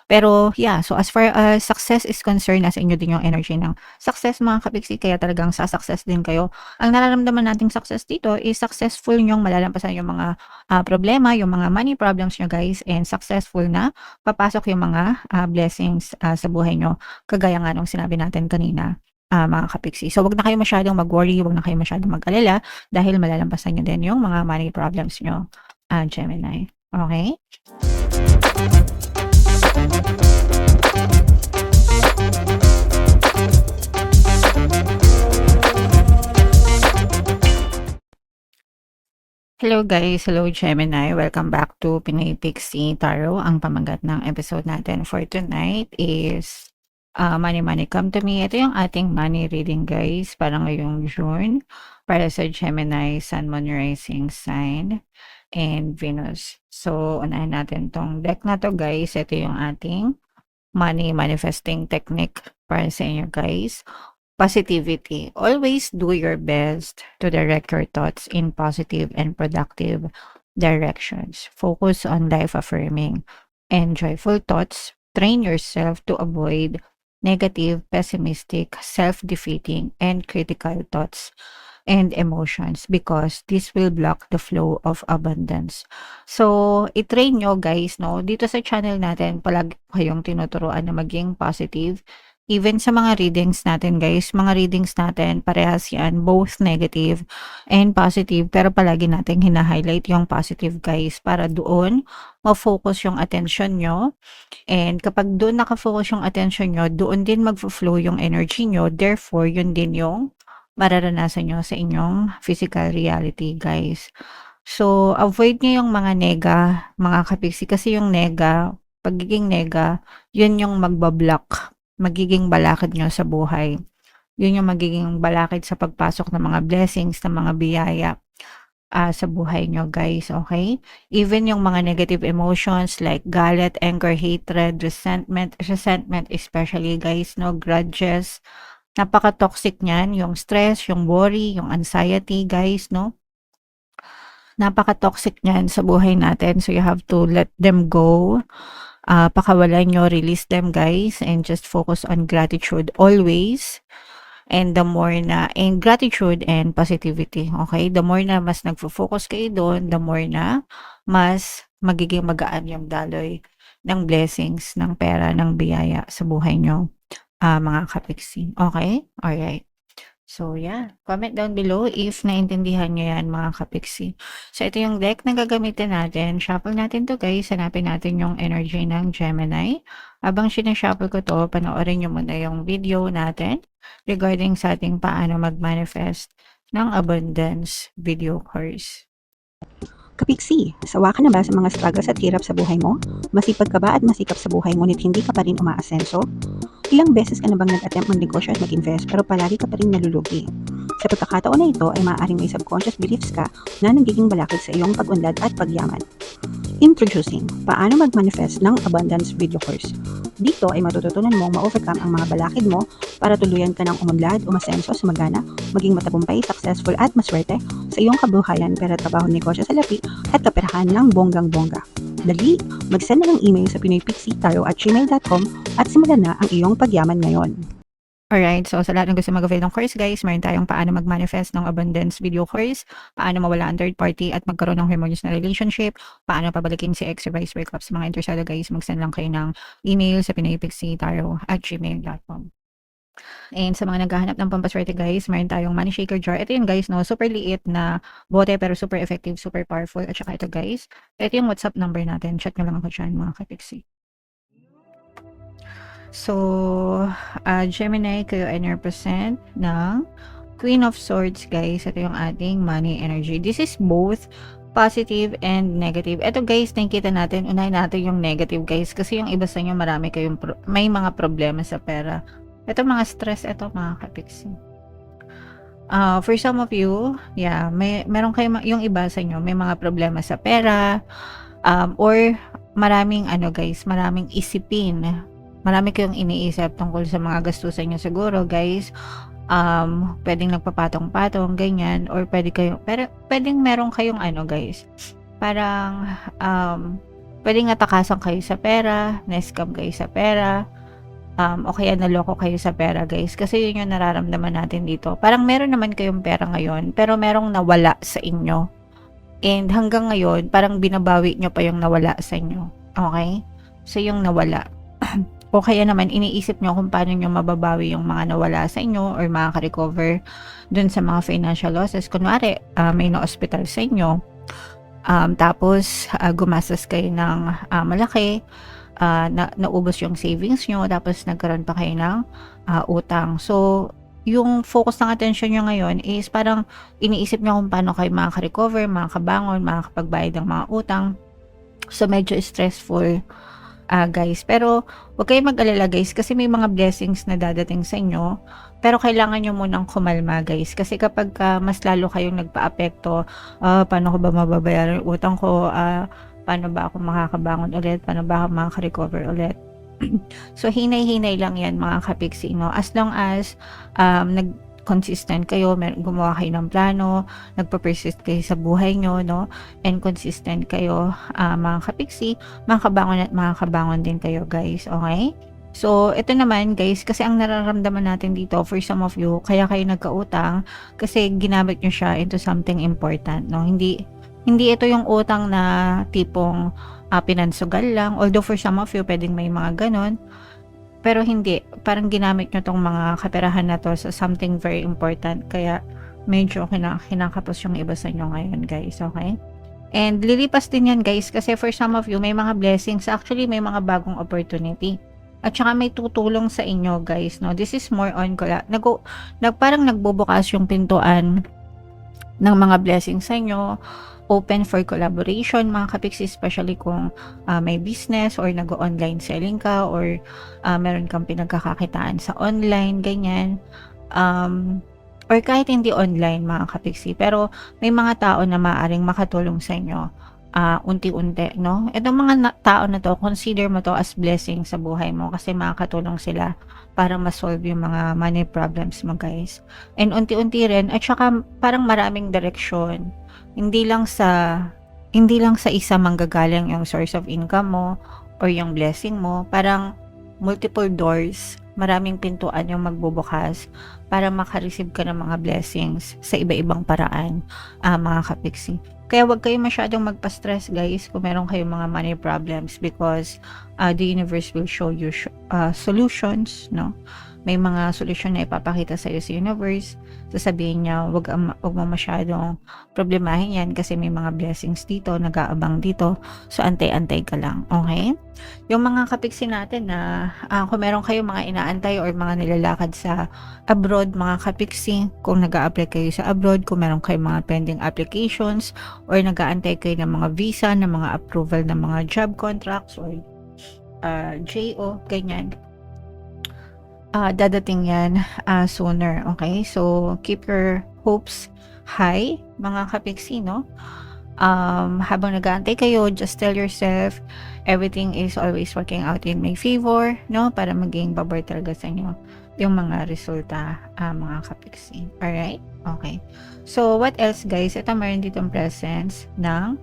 Pero yeah, so as far as success is concerned, nasa inyo din yung energy ng success mga kapiksi, kaya talagang sa-success din kayo. Ang nararamdaman nating success dito is successful niyong malalampasan yung mga problema, yung mga money problems niyo guys, and successful na papasok yung mga blessings sa buhay niyo. Kagaya nga nung sinabi natin kanina, mga kapiksi. So, wag na kayo masyadong mag-worry, wag na kayo masyadong mag-alala dahil malalampasan niyo din yung mga money problems niyo, Gemini. Okay? Hello guys, hello Gemini. Welcome back to Pinoy Pixie Tarot. Ang pamagat ng episode natin for tonight is Money Money Come to Me. Ito yung ating money reading guys para ngayong June para sa Gemini, Sun, Moon, Rising sign and Venus. So, unahin natin tong deck na to guys. Ito yung ating money manifesting technique para sa inyo guys. Positivity. Always do your best to direct your thoughts in positive and productive directions. Focus on life affirming and joyful thoughts. Train yourself to avoid negative, pessimistic, self-defeating, and critical thoughts and emotions because this will block the flow of abundance. So, i-train nyo guys, no? Dito sa channel natin, palagi kayong tinuturuan na maging positive. Even sa mga readings natin guys, mga readings natin, parehas yan, both negative and positive, pero palagi natin hina-highlight yung positive guys para doon ma-focus yung attention nyo. And kapag doon nakafocus yung attention nyo, doon din mag-flow yung energy nyo, therefore yun din yung mararanasan nyo sa inyong physical reality guys. So, avoid nyo yung mga nega, mga kapiksi, kasi yung nega, pagiging nega, yun yung magbablock, magiging balakid nyo sa buhay. Yun yung magiging balakid sa pagpasok ng mga blessings, ng mga biyaya sa buhay nyo guys, okay? Even yung mga negative emotions like galit, anger, hatred, resentment especially guys, no, grudges, napaka-toxic niyan, yung stress, yung worry, yung anxiety guys, no? Napaka-toxic niyan sa buhay natin, so you have to let them go. Pakawalan nyo, release them guys, and just focus on gratitude always. And the more na, and gratitude and positivity, okay? The more na mas nagfo-focus kayo doon, the more na mas magiging magaan yung daloy ng blessings, ng pera, ng biyaya sa buhay nyo, mga kapiksi. Okay? Alright. So, yeah. Comment down below if naintindihan nyo yan, mga kapiksi. So, ito yung deck na gagamitin natin. Shuffle natin to guys. Hanapin natin yung energy ng Gemini. Habang sinashuffle ko to, panoorin nyo muna yung video natin regarding sa ating paano mag-manifest ng abundance video course. Kapiksi, sawa ka na ba sa mga struggles at hirap sa buhay mo? Masipag ka ba at masikap sa buhay ngunit hindi ka pa rin umaasenso? Ilang beses ka na bang nag-attempt mag-negosyo at mag-invest pero palagi ka pa rin nalulugi? Sa pagkakataon na ito ay maaaring may subconscious beliefs ka na nagiging balakid sa iyong pag-unlad at pagyaman. Introducing, paano mag-manifest ng abundance video course. Dito ay matututunan mong ma-overcome ang mga balakid mo para tuluyan ka ng umunlad, umasenso, sumagana, maging matagumpay, successful at maswerte sa iyong kabuhayan, pera, trabaho, negosyo, salapi at kaperahan ng bonggang-bongga. Dali, mag-send na ng email sa pinoypixie@gmail.com at simulan na ang iyong pagyaman ngayon. Alright, so sa lahat ng gusto mag-avail ng course guys, meron tayong paano mag-manifest ng abundance video course, paano mawala ang third party at magkaroon ng harmonious na relationship, paano pabalikin si ex or vice breakup. Sa mga interesado guys, mag-send lang kayo ng email sa pinoypixie@gmail.com. And sa mga naghahanap ng pampaswerte guys, meron tayong money shaker jar. Ito yun guys, no, super liit na bote pero super effective, super powerful. At saka ito guys, ito yung WhatsApp number natin. Check nyo lang ako dyan mga kapiksi. So, Gemini, kayo ay represent ng Queen of Swords, guys. Ito yung ating money energy. This is both positive and negative. Ito, guys, nakikita natin, unahin natin yung negative, guys. Kasi yung iba sa inyo, marami kayong may mga problema sa pera. Ito, mga stress, ito, mga kapiksi. For some of you, yeah, meron kayo, yung iba sa inyo, may mga problema sa pera, or maraming, guys, maraming isipin. Marami kayong iniisip tungkol sa mga gastusan nyo siguro, guys. Pwedeng nagpapatong-patong, ganyan. Or pwedeng meron kayong guys, parang Puwedeng natakasan kayo sa pera, na-scam kayo sa pera, o kaya naloko kayo sa pera guys. Kasi yun yung nararamdaman natin dito. Parang meron naman kayong pera ngayon, pero merong nawala sa inyo. And hanggang ngayon, parang binabawi nyo pa yung nawala sa inyo. Okay? So yung nawala. O kaya naman, iniisip nyo kung paano nyo mababawi yung mga nawala sa inyo or makaka-recover dun sa mga financial losses. Kunwari, may na-hospital sa inyo. Tapos, gumastos kayo ng malaki. Naubos yung savings nyo. Tapos, nagkaroon pa kayo ng utang. So, yung focus ng attention nyo ngayon is parang iniisip nyo kung paano kayo makaka-recover, makakabangon, makakapagbayad ng mga utang. So, medyo stressful, guys. Pero, huwag kayong mag-alala, guys, kasi may mga blessings na dadating sa inyo. Pero, kailangan nyo munang kumalma, guys. Kasi kapag mas lalo kayong nagpa-apekto, paano ko ba mababayaran yung utang ko? Paano ba ako makakabangon ulit? Paano ba ako makaka-recover ulit? So, hinay-hinay lang yan, mga kapiksi, no? As long as consistent kayo, gumawa kayo ng plano, nagpa-persist kayo sa buhay nyo, no? And consistent kayo, mga kapiksi, makakabangon din kayo, guys. Okay? So, ito naman, guys, kasi ang nararamdaman natin dito, for some of you, kaya kayo nagkautang, kasi ginamit nyo siya into something important, no? Hindi ito yung utang na tipong pinansugal lang. Although for some of you, pwedeng may mga ganon. Pero hindi. Parang ginamit nyo tong mga kaperahan na to sa something very important. Kaya medyo kinakapos yung iba sa inyo ngayon, guys. Okay? And lilipas din yan, guys. Kasi for some of you, may mga blessings. Actually, may mga bagong opportunity. At saka may tutulong sa inyo, guys. No? This is more on, parang nagbubukas yung pintuan ng mga blessings sa inyo. Open for collaboration, mga kapiksi, especially kung may business or nag-online selling ka or meron kang pinagkakakitaan sa online, ganyan. Or kahit hindi online, mga kapiksi, pero may mga tao na maaaring makatulong sa inyo unti-unti, no? Itong mga tao na to, consider mo to as blessing sa buhay mo kasi makakatulong sila para ma-solve yung mga money problems mo, guys. And unti-unti rin, at saka parang maraming direksyon. Hindi lang sa isa manggagaling yung source of income mo or yung blessing mo. Parang multiple doors, maraming pintuan yung magbubukas para makareceive ka ng mga blessings sa iba-ibang paraan, mga kapiksi. Kaya wag kayo masyadong magpa-stress, guys, kung meron kayong mga money problems because the universe will show you solutions, no? May mga solusyon na ipapakita sa iyo sa universe. Sasabihin niya, wag mo masyadong problemahin yan kasi may mga blessings dito, nag-aabang dito. So, antay-antay ka lang. Okay? Yung mga kapiksi natin na kung meron kayong mga inaantay or mga nilalakad sa abroad, mga kapiksi, kung nag-a-apply kayo sa abroad, kung meron kayong mga pending applications or nag-aantay kayo ng mga visa, ng mga approval ng mga job contracts or JO, ganyan. Dadating yan sooner, okay? So, keep your hopes high, mga kapiksi, no? Habang nag-aantay kayo, just tell yourself, everything is always working out in my favor, no? Para maging babar talaga sa inyo yung mga resulta, mga kapiksi. Alright? Okay. So, what else, guys? Ito, meron ditong presence ng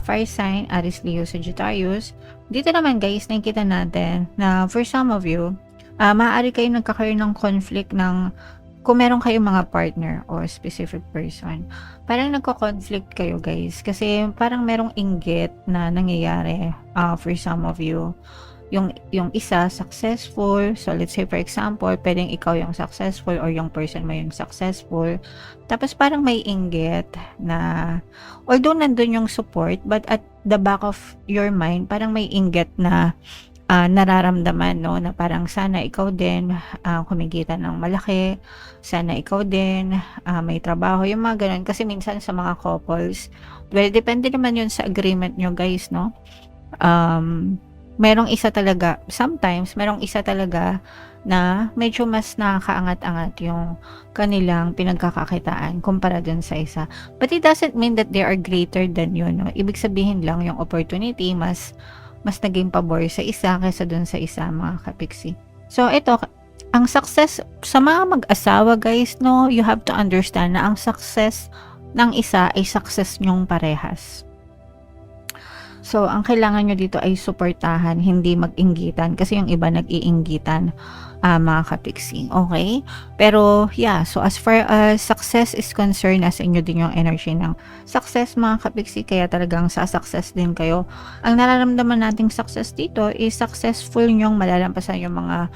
fire sign, Aries, Leo, Sagittarius. Dito naman, guys, nakikita natin na for some of you, maaari kayo nagkakaroon ng conflict kung meron kayong mga partner or specific person. Parang nagko-conflict kayo, guys. Kasi parang merong inggit na nangyayari for some of you. Yung isa, successful. So, let's say, for example, pwedeng ikaw yung successful or yung person mo yung successful. Tapos, parang may inggit na, although nandun yung support, but at the back of your mind, parang may inggit na nararamdaman, no, na parang sana ikaw din kumikita ng malaki, sana ikaw din may trabaho, yung mga ganun. Kasi minsan sa mga couples, well, depende naman yun sa agreement nyo, guys, no? Merong isa talaga, sometimes merong isa talaga na medyo mas nakakaangat-angat yung kanilang pinagkakakitaan kumpara dun sa isa. But it doesn't mean that they are greater than you, no? Ibig sabihin lang yung opportunity mas naging pabor sa isa kaysa dun sa isa, mga kapiksi. So, ito, ang success sa mga mag-asawa, guys, no, you have to understand na ang success ng isa ay success nyong parehas. So, ang kailangan nyo dito ay suportahan, hindi mag-inggitan. Kasi yung iba nag-iinggitan, mga kapiksi. Okay? Pero, yeah. So, as far as success is concerned, nasa inyo din yung energy ng success, mga kapiksi. Kaya talagang sa success din kayo. Ang nararamdaman nating success dito is successful nyong malalampasan yung mga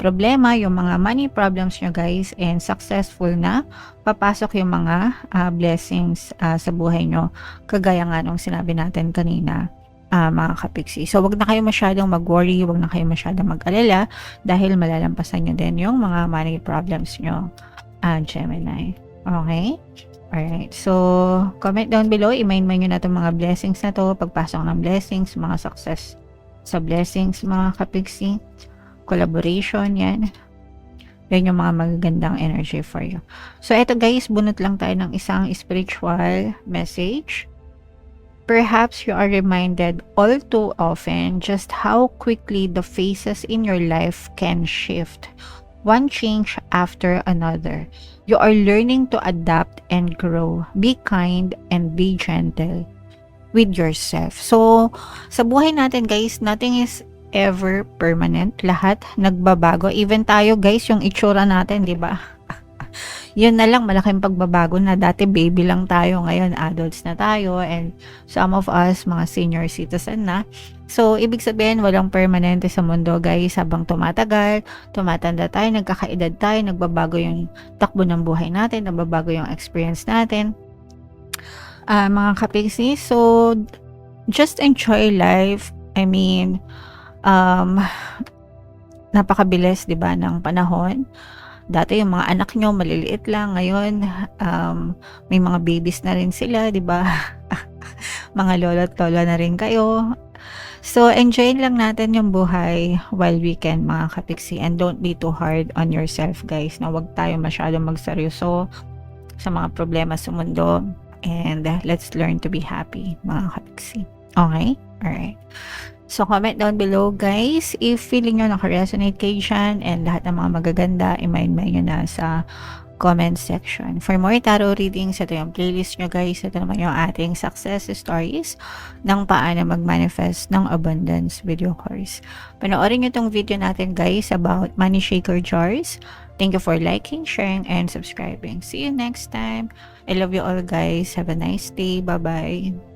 problema, yung mga money problems nyo, guys. And successful na papasok yung mga blessings sa buhay nyo. Kagaya nga nung sinabi natin kanina, mga kapiksi. So, wag na kayo masyadong mag-worry, wag na kayo masyadong mag-alala dahil malalampasan nyo din yung mga money problems nyo, Gemini. Okay? Alright. So, comment down below. I-main-main nyo na itong mga blessings na to. Pagpasok ng blessings, mga success sa blessings, mga kapiksi. Collaboration, yan. Yan yung mga magagandang energy for you. So, eto guys, bunot lang tayo ng isang spiritual message. Perhaps you are reminded all too often just how quickly the phases in your life can shift, one change after another. You are learning to adapt and grow. Be kind and be gentle with yourself. So, sa buhay natin guys, nothing is ever permanent. Lahat nagbabago. Even tayo guys, yung itsura natin, di ba? Yun na lang, malaking pagbabago na. Dati baby lang tayo, ngayon adults na tayo, and some of us, mga senior citizen na. So, ibig sabihin, walang permanente sa mundo, guys. Habang tumatagal, tumatanda tayo, nagkakaedad tayo, nagbabago yung takbo ng buhay natin, nagbabago yung experience natin. Mga kapiksi, so, just enjoy life. I mean, napakabilis, di ba, ng panahon. Dati yung mga anak nyo maliliit lang, ngayon may mga babies na rin sila, di ba? Mga lolo at lola na rin kayo. So, enjoy lang natin yung buhay while we can, mga kapiksi, and don't be too hard on yourself, guys. Na wag tayo masyadong magseryoso sa mga problema sa mundo, and let's learn to be happy, mga kapiksi. Okay? Alright. So, comment down below, guys, if feeling nyo naka-resonate kayo dyan and lahat ng mga magaganda, i-mind nyo na sa comment section. For more tarot readings, ito yung playlist nyo, guys. Ito naman yung ating success stories ng paano mag-manifest ng abundance video course. Panoorin nyo itong video natin, guys, about money shaker jars. Thank you for liking, sharing, and subscribing. See you next time. I love you all, guys. Have a nice day. Bye-bye.